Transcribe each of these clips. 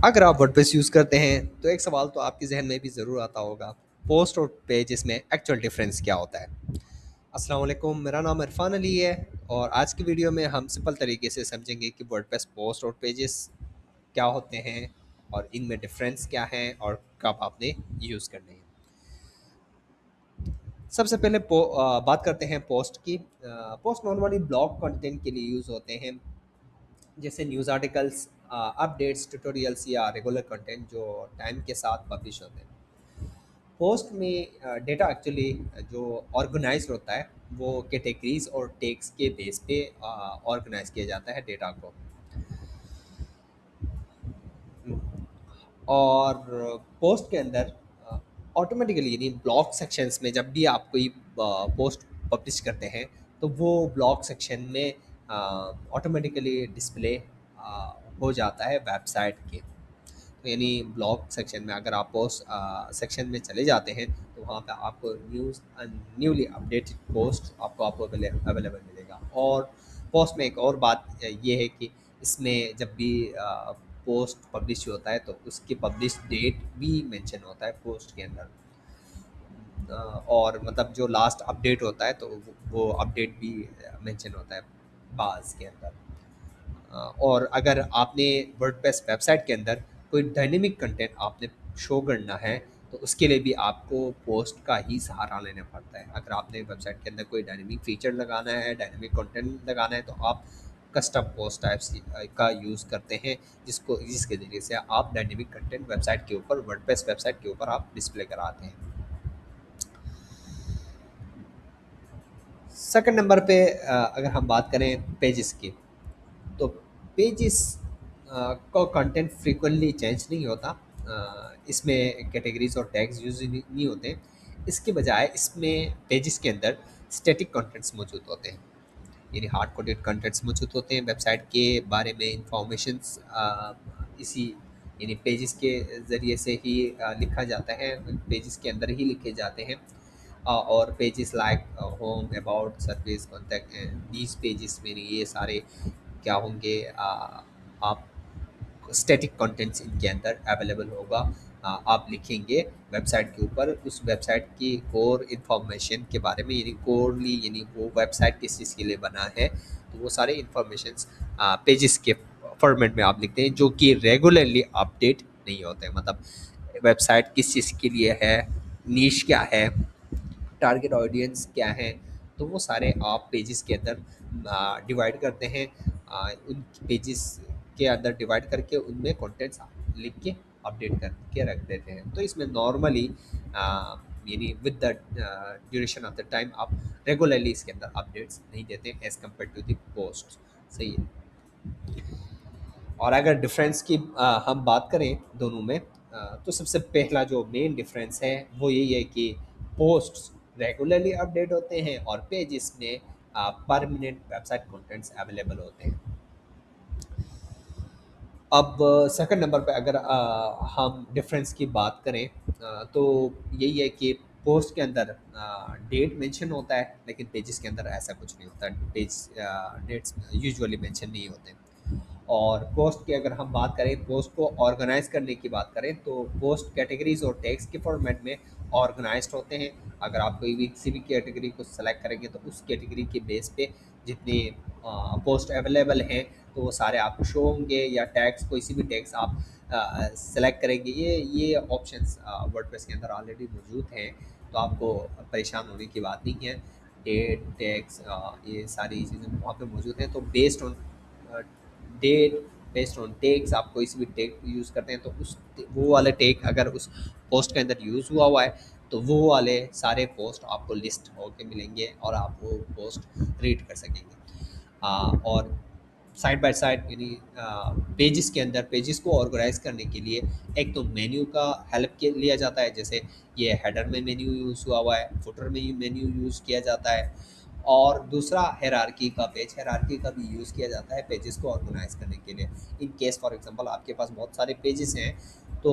अगर आप WordPress use करते हैं तो एक सवाल तो आपके जहन में भी ज़रूर आता होगा, पोस्ट और पेजेस में एक्चुअल डिफरेंस क्या होता है। अस्सलाम वालेकुम, मेरा नाम इरफान अली है और आज की वीडियो में हम सिंपल तरीके से समझेंगे कि वर्डप्रेस पोस्ट और पेजेस क्या होते हैं और इनमें डिफरेंस क्या है और कब आपने यूज़ करने हैं। सबसे पहले बात करते हैं पोस्ट की। पोस्ट नॉर्मली ब्लॉग कंटेंट के लिए यूज़ होते हैं, जैसे न्यूज़ आर्टिकल्स, अपडेट्स, ट्यूटोरियल्स या रेगुलर कंटेंट जो टाइम के साथ पब्लिश होते हैं। पोस्ट में डेटा एक्चुअली जो ऑर्गेनाइज होता है वो कैटेगरीज और टैग्स के बेस पे ऑर्गेनाइज किया जाता है डेटा को। और पोस्ट के अंदर ऑटोमेटिकली यानी ब्लॉग सेक्शंस में जब भी आप कोई पोस्ट पब्लिश करते हैं तो वो ब्लॉग सेक्शन में ऑटोमेटिकली डिस्प्ले हो जाता है वेबसाइट के। तो यानी ब्लॉग सेक्शन में अगर आप पोस्ट सेक्शन में चले जाते हैं तो वहाँ पे आपको न्यूली अपडेटेड पोस्ट आपको अवेलेबल मिलेगा। और पोस्ट में एक और बात ये है कि इसमें जब भी पोस्ट पब्लिश होता है तो उसकी पब्लिश डेट भी मेंशन होता है पोस्ट के अंदर। और मतलब जो लास्ट अपडेट होता है तो वो अपडेट भी मेंशन होता है बाज़ के अंदर। और अगर आपने वर्डप्रेस वेबसाइट के अंदर कोई डायनेमिक कंटेंट आपने शो करना है तो उसके लिए भी आपको पोस्ट का ही सहारा लेना पड़ता है। अगर आपने वेबसाइट के अंदर कोई डायनेमिक फीचर लगाना है, डायनेमिक कंटेंट लगाना है तो आप कस्टम पोस्ट टाइप्स का यूज़ करते हैं, जिसके ज़रिए से आप डायनेमिक कंटेंट वेबसाइट के ऊपर, वर्डप्रेस वेबसाइट के ऊपर आप डिस्प्ले कराते हैं। सेकंड नंबर पे अगर हम बात करें पेजेस की, तो पेजेस का कंटेंट फ्रीक्वेंटली चेंज नहीं होता। इसमें कैटेगरीज और टैग्स यूज नहीं होते। इसके बजाय इसमें पेजेस के अंदर स्टैटिक कंटेंट्स मौजूद होते हैं, यानी हार्ड कोडेड कंटेंट्स मौजूद होते हैं। वेबसाइट के बारे में इंफॉर्मेशंस इसी यानी पेजेस के ज़रिए से ही लिखा जाता है, पेजेस के अंदर ही लिखे जाते हैं। और pages like home, about, service, contact, these pages में ये सारे क्या होंगे, आप स्टैटिक कंटेंट्स इनके अंदर अवेलेबल होगा। आप लिखेंगे वेबसाइट के ऊपर उस वेबसाइट की कोर इन्फॉर्मेशन के बारे में, यानी कोरली यानी वो वेबसाइट किस चीज़ के लिए बना है, तो वो सारे इन्फॉर्मेशंस पेजेस के फॉर्मेट में आप लिखते हैं, जो कि रेगुलरली अपडेट नहीं होते हैं। मतलब वेबसाइट किस चीज़ के लिए है, नीश क्या है, टारगेट ऑडियंस क्या है, तो वो सारे आप पेजेस के अंदर डिवाइड करते हैं। उन पेजेस के अंदर डिवाइड करके उनमें कंटेंट्स लिख के अपडेट करके रख देते हैं। तो इसमें नॉर्मली यानी with the duration of the time आप रेगुलरली इसके अंदर अपडेट्स नहीं देते as compare to the post. सही है। और अगर डिफरेंस की हम बात करें दोनों में, तो सबसे पहला जो मेन डिफरेंस है वो यही है कि पोस्ट्स रेगुलरली अपडेट होते हैं और पेजेस में परमानेंट वेबसाइट कंटेंट्स अवेलेबल होते हैं। अब सेकंड नंबर पे अगर हम डिफरेंस की बात करें, तो यही है कि पोस्ट के अंदर डेट मेंशन होता है, लेकिन पेजेस के अंदर ऐसा कुछ नहीं होता। डेट्स यूजुअली मेंशन नहीं होते। और पोस्ट की अगर हम बात करें, पोस्ट को ऑर्गेनाइज करने की बात करें, तो पोस्ट कैटेगरीज और टैग्स के फॉर्मेट में ऑर्गेनाइज्ड होते हैं। अगर आप कोई भी किसी भी कैटेगरी को सेलेक्ट करेंगे तो उस कैटेगरी के बेस पे जितने पोस्ट अवेलेबल हैं तो वो सारे आपको शो होंगे, या टैग्स कोई सी भी टैग्स आप सेलेक्ट करेंगे, ये ऑप्शंस वर्डप्रेस के अंदर ऑलरेडी मौजूद हैं, तो आपको परेशान होने की बात नहीं है। डेट, टैग्स, ये सारी चीज़ें वहाँ पे मौजूद हैं। तो based on date, based on tags, आप कोई सी भी टेक यूज़ करते हैं तो उस वो वाला टेक अगर उस पोस्ट के अंदर यूज़ हुआ है तो वो वाले सारे पोस्ट आपको लिस्ट होके मिलेंगे और आप वो पोस्ट रीड कर सकेंगे। और साइड बाय साइड यानी पेजेस के अंदर पेजेस को ऑर्गेनाइज करने के लिए एक तो मेन्यू का हेल्प के लिया जाता है, जैसे ये हेडर में मेन्यू यूज़ हुआ है, फुटर में मेन्यू यूज़ किया जाता है। और दूसरा हेरारकी का भी यूज़ किया जाता है पेजेस को ऑर्गेनाइज करने के लिए। इन केस फॉर एग्जांपल आपके पास बहुत सारे पेजेस हैं तो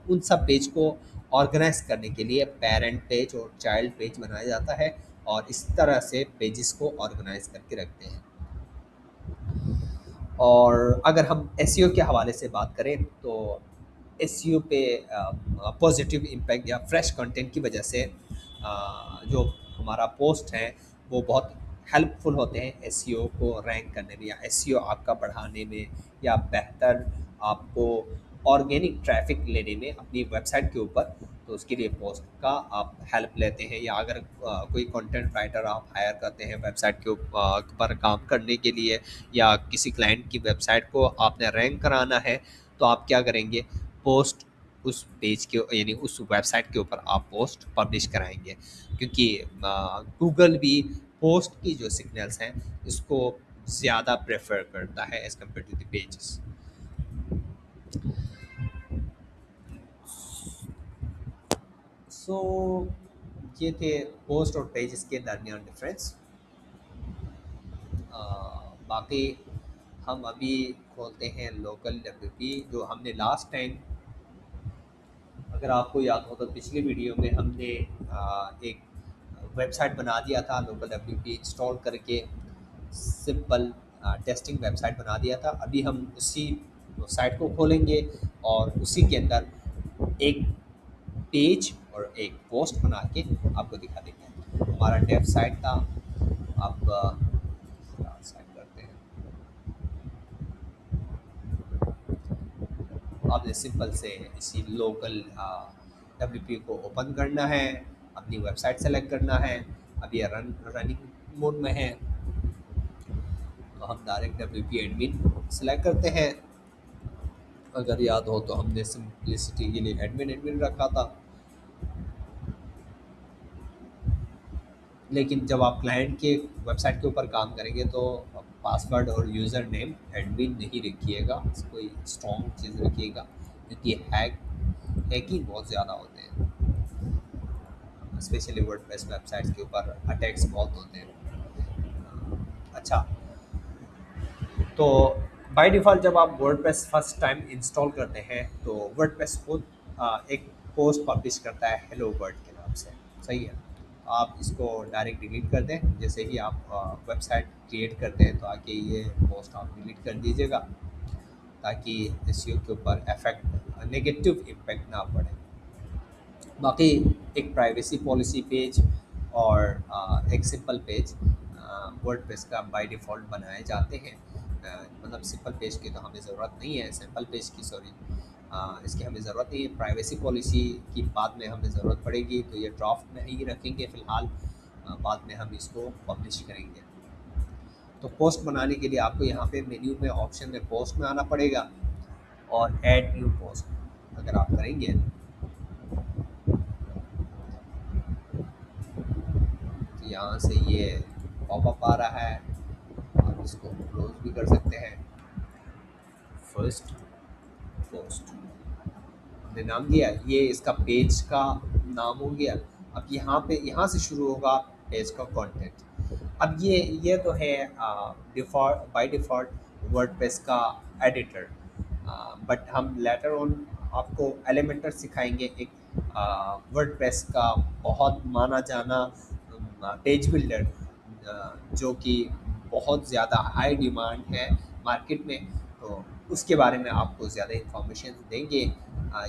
उन सब पेज को ऑर्गेनाइज करने के लिए पेरेंट पेज और चाइल्ड पेज बनाया जाता है और इस तरह से पेजेस को ऑर्गेनाइज करके रखते हैं। और अगर हम एसईओ के हवाले से बात करें तो एसईओ पे पॉजिटिव इम्पैक्ट या फ्रेश कंटेंट की वजह से जो हमारा पोस्ट है वो बहुत हेल्पफुल होते हैं एसईओ को रैंक करने में या एसईओ आपका बढ़ाने में या बेहतर आपको ऑर्गेनिक ट्रैफिक लेने में अपनी वेबसाइट के ऊपर। तो उसके लिए पोस्ट का आप हेल्प लेते हैं या अगर कोई कंटेंट राइटर आप हायर करते हैं वेबसाइट के ऊपर काम करने के लिए या किसी क्लाइंट की वेबसाइट को आपने रैंक कराना है तो आप क्या करेंगे, पोस्ट उस पेज के यानी उस वेबसाइट के ऊपर आप पोस्ट पब्लिश कराएंगे क्योंकि गूगल भी पोस्ट की जो सिग्नल्स हैं इसको ज़्यादा प्रेफर करता है as compare to the pages. So ये थे पोस्ट और पेजेस के दरमियान डिफरेंस। बाकी हम अभी खोलते हैं लोकल डब्ल्यूपी जो हमने लास्ट टाइम, अगर आपको याद हो तो पिछले वीडियो में हमने एक वेबसाइट बना दिया था लोकल डब्ल्यूपी इंस्टॉल करके, सिंपल टेस्टिंग वेबसाइट बना दिया था। अभी हम उसी साइट को खोलेंगे और उसी के अंदर एक पेज और एक पोस्ट बना के आपको दिखा देंगे। हमारा डेव साइट था, आप साइट करते हैं, आपने सिंपल से इसी लोकल डब्ल्यूपी को ओपन करना है, अपनी वेबसाइट सेलेक्ट करना है। अभी ये रनिंग मोड में है तो हम डायरेक्ट डब्ल्यूपी एडमिन सेलेक्ट करते हैं। अगर याद हो तो हमने सिंपलिसिटी के लिए एडमिन एडमिन रखा था, लेकिन जब आप क्लाइंट के वेबसाइट के ऊपर काम करेंगे तो पासवर्ड और यूज़र नेम एडमिन नहीं रखिएगा, कोई स्ट्रॉन्ग चीज़ रखिएगा क्योंकि हैकिंग बहुत ज़्यादा होते हैं, स्पेशली वर्डप्रेस वेबसाइट्स के ऊपर अटैक्स बहुत होते हैं। अच्छा, तो बाय डिफ़ॉल्ट जब आप वर्डप्रेस फर्स्ट टाइम इंस्टॉल करते हैं तो वर्डप्रेस खुद एक पोस्ट पब्लिश करता है हेलो वर्ड के नाम से, सही है। आप इसको डायरेक्ट डिलीट कर दें, जैसे ही आप वेबसाइट क्रिएट करते हैं तो आके ये पोस्ट आप डिलीट कर दीजिएगा ताकि एसईओ के ऊपर इफेक्ट नेगेटिव इम्पैक्ट ना पड़े। बाकी एक प्राइवेसी पॉलिसी पेज और एक सिंपल पेज वर्डप्रेस का बाय डिफ़ॉल्ट बनाए जाते हैं। मतलब सिंपल पेज की तो हमें ज़रूरत नहीं है, सिंपल पेज की सॉरी, इसकी हमें ज़रूरत नहीं है। प्राइवेसी पॉलिसी की बाद में हमें ज़रूरत पड़ेगी तो ये ड्राफ्ट में ही रखेंगे फ़िलहाल, बाद में हम इसको पब्लिश करेंगे। तो पोस्ट बनाने के लिए आपको यहाँ पे मेन्यू में ऑप्शन में पोस्ट में आना पड़ेगा और ऐड न्यू पोस्ट अगर आप करेंगे तो यहाँ से ये पॉपअप आ रहा है, आप इसको क्लोज भी कर सकते हैं। फर्स्ट पोस्ट हमने नाम दिया, ये इसका पेज का नाम हो गया। अब यहाँ से शुरू होगा पेज का कंटेंट। अब ये तो है डिफ़ॉल्ट बाय डिफ़ॉल्ट वर्डप्रेस का एडिटर, बट हम लेटर ऑन आपको एलिमेंटर सिखाएंगे, एक वर्डप्रेस का बहुत माना जाना पेज बिल्डर जो कि बहुत ज़्यादा हाई डिमांड है मार्केट में, तो उसके बारे में आपको ज़्यादा इंफॉर्मेशन देंगे।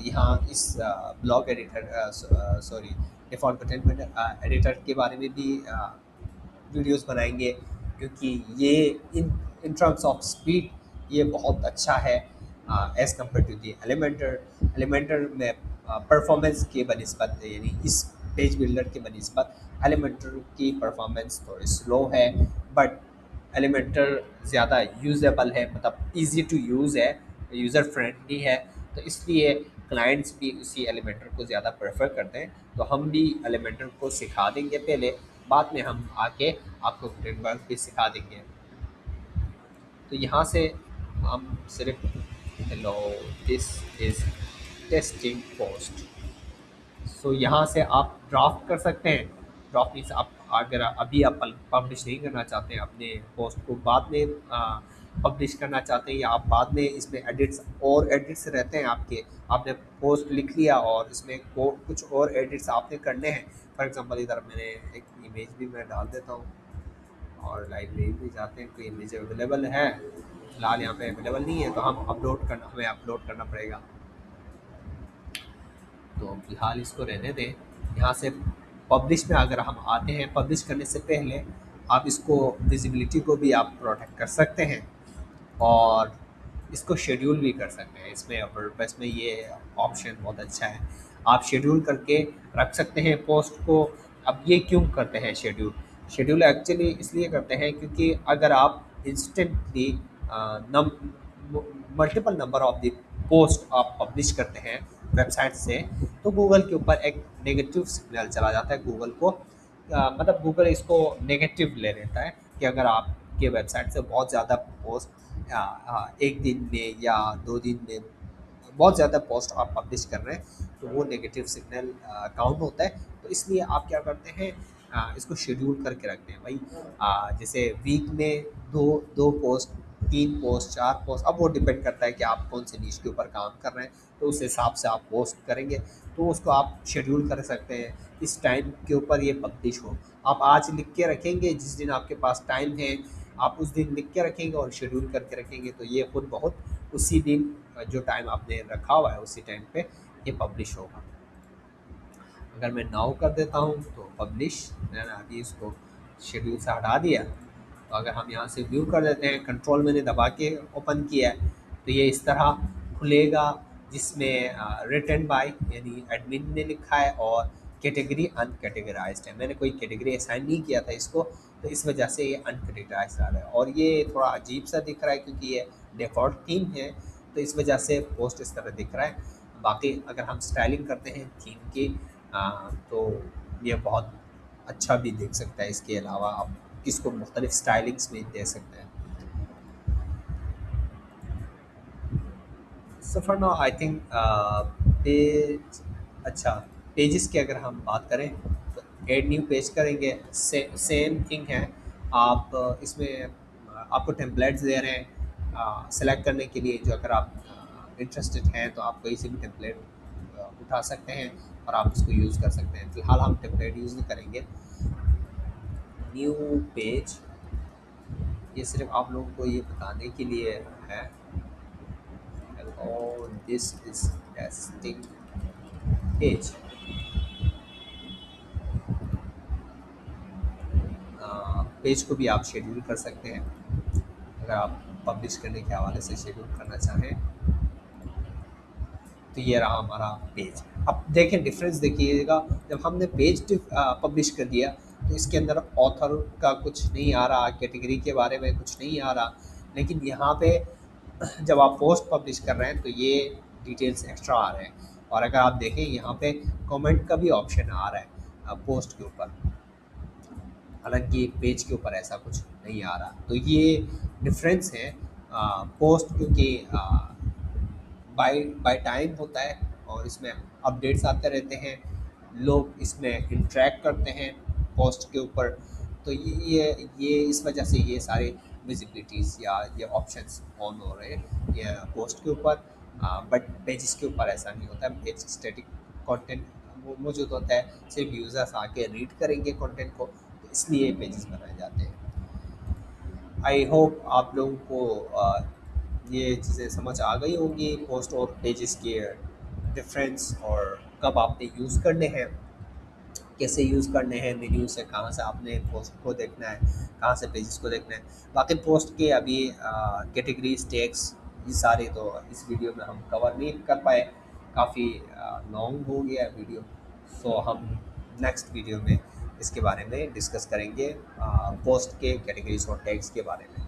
यहाँ इस blog editor sorry default content editor के बारे में भी वीडियोस बनाएंगे क्योंकि ये in in terms of speed ये बहुत अच्छा है as compare to the Elementor में परफॉर्मेंस के बनस्बत यानी इस पेज बिल्डर के बनस्बत एलिमेंटर की परफॉर्मेंस थोड़ी स्लो है, बट एलिमेंटर ज़्यादा यूजेबल है, मतलब इजी टू यूज़ है, यूज़र फ्रेंडली है, तो इसलिए क्लाइंट्स भी उसी एलिमेंटर को ज़्यादा प्रेफर करते हैं। तो हम भी एलिमेंटर को सिखा देंगे पहले, बाद में हम आके आपको फ्रेमवर्क भी सिखा देंगे। तो यहाँ से हम सिर्फ hello this is testing post, so यहाँ से आप ड्राफ्ट कर सकते हैं। ड्राफ्ट मीन्स आप अगर अभी आप पब्लिश नहीं करना चाहते हैं अपने पोस्ट को, बाद में पब्लिश करना चाहते हैं या आप बाद में इसमें एडिट्स रहते हैं आपके, आपने पोस्ट लिख लिया और इसमें कुछ और एडिट्स आपने करने हैं। फॉर एग्जांपल इधर मैंने एक इमेज भी मैं डाल देता हूँ और लाइब्रेरी भी जाते हैं, कोई इमेज अवेलेबल है फिलहाल यहाँ पे अवेलेबल नहीं है, तो हमें अपलोड करना पड़ेगा। तो फिलहाल इसको रहने दें। यहाँ से पब्लिश में अगर हम आते हैं, पब्लिश करने से पहले आप इसको विजिबिलिटी को भी आप प्रोटेक्ट कर सकते हैं और इसको शेड्यूल भी कर सकते हैं। इसमें वर्डप्रेस में ये ऑप्शन बहुत अच्छा है, आप शेड्यूल करके रख सकते हैं पोस्ट को। अब ये क्यों करते हैं शेड्यूल? शेड्यूल एक्चुअली इसलिए करते हैं क्योंकि अगर आप instantly multiple number of the post आप पब्लिश करते हैं वेबसाइट से, तो गूगल के ऊपर एक नेगेटिव सिग्नल चला जाता है गूगल को। मतलब गूगल इसको नेगेटिव ले लेता है कि अगर आपके वेबसाइट से बहुत ज़्यादा पोस्ट एक दिन में या 2 दिन में बहुत ज़्यादा पोस्ट आप पब्लिश कर रहे हैं, तो वो नेगेटिव सिग्नल काउंट होता है। तो इसलिए आप क्या करते हैं, इसको शेड्यूल करके रखते हैं भाई। जैसे वीक में दो दो पोस्ट, 3 पोस्ट, 4 पोस्ट, अब वो डिपेंड करता है कि आप कौन से नीश के ऊपर काम कर रहे हैं, तो उस हिसाब से आप पोस्ट करेंगे। तो उसको आप शेड्यूल कर सकते हैं, इस टाइम के ऊपर ये पब्लिश हो। आप आज लिख के रखेंगे, जिस दिन आपके पास टाइम है आप उस दिन लिख के रखेंगे और शेड्यूल करके रखेंगे, तो ये खुद बहुत उसी दिन जो टाइम आपने रखा हुआ है उसी टाइम पे ये पब्लिश होगा। अगर मैं नाउ कर देता हूँ तो पब्लिश, मैंने अभी इसको शेड्यूल से हटा दिया। तो अगर हम यहाँ से व्यू कर देते हैं, कंट्रोल मैंने दबा के ओपन किया है, तो ये इस तरह खुलेगा, जिसमें रिटन बाय यानी एडमिन ने लिखा है और कैटेगरी अनकैटेगराइज्ड है। मैंने कोई कैटेगरी असाइन नहीं किया था इसको, तो इस वजह से ये अनकैटेगराइज्ड आ रहा है और ये थोड़ा अजीब सा दिख रहा है क्योंकि ये डिफ़ॉल्ट थीम है, तो इस वजह से पोस्ट इस तरह दिख रहा है। बाकी अगर हम स्टाइलिंग करते हैं थीम की, तो ये बहुत अच्छा भी दिख सकता है। इसके अलावा आप इसको मुख्तलिफ स्टाइलिंग्स में दे सकते हैं। So for now I think page, अच्छा, पेजेस की अगर हम बात करें तो ऐड न्यू पेज करेंगे, सेम थिंग है। आप इसमें आपको टेम्पलेट्स दे रहे हैं सेलेक्ट करने के लिए, जो अगर आप इंटरेस्टेड हैं तो आप कोई से भी टेम्पलेट उठा सकते हैं और आप इसको यूज़ कर सकते हैं। फिलहाल हम टेम्पलेट यूज़ नहीं करेंगे। न्यू पेज, ये सिर्फ आप लोगों को ये बताने के लिए है, और this is testing page. Page को भी आप शेड्यूल कर सकते हैं अगर आप पब्लिश करने के हवाले से शेड्यूल करना चाहें। तो ये रहा हमारा पेज। अब देखें डिफरेंस, देखिएगा जब हमने पेज पब्लिश कर दिया तो इसके अंदर ऑथर का कुछ नहीं आ रहा, कैटेगरी के बारे में कुछ नहीं आ रहा, लेकिन यहाँ पे जब आप पोस्ट पब्लिश कर रहे हैं तो ये डिटेल्स एक्स्ट्रा आ रहे हैं। और अगर आप देखें यहाँ पे कमेंट का भी ऑप्शन आ रहा है पोस्ट के ऊपर, हालांकि पेज के ऊपर ऐसा कुछ नहीं आ रहा। तो ये डिफरेंस है पोस्ट, क्योंकि बाय बाय टाइम होता है और इसमें अपडेट्स आते रहते हैं, लोग इसमें इंटरेक्ट करते हैं पोस्ट के ऊपर। तो ये इस वजह से ये सारे विजिबिलिटीज़ या ये ऑप्शंस ऑन हो रहे हैं ये पोस्ट के ऊपर। बट पेजेस के ऊपर ऐसा नहीं होता है। पेज स्टैटिक कंटेंट वो मौजूद होता है, सिर्फ यूज़र्स आके रीड करेंगे कंटेंट को, तो इसलिए पेजेस बनाए जाते हैं। आई होप आप लोगों को ये चीज़ें समझ आ गई होंगी, पोस्ट और पेजेस के डिफरेंस और कब आपने यूज़ करने हैं, कैसे यूज़ करने हैं, मेन्यू से कहाँ से आपने पोस्ट को देखना है, कहाँ से पेजेस को देखना है। बाकी पोस्ट के अभी कैटेगरीज, टैग्स, ये सारे तो इस वीडियो में हम कवर नहीं कर पाए, काफ़ी लॉन्ग हो गया वीडियो। सो हम नेक्स्ट वीडियो में इसके बारे में डिस्कस करेंगे, पोस्ट के कैटेगरीज और टैग्स के बारे में।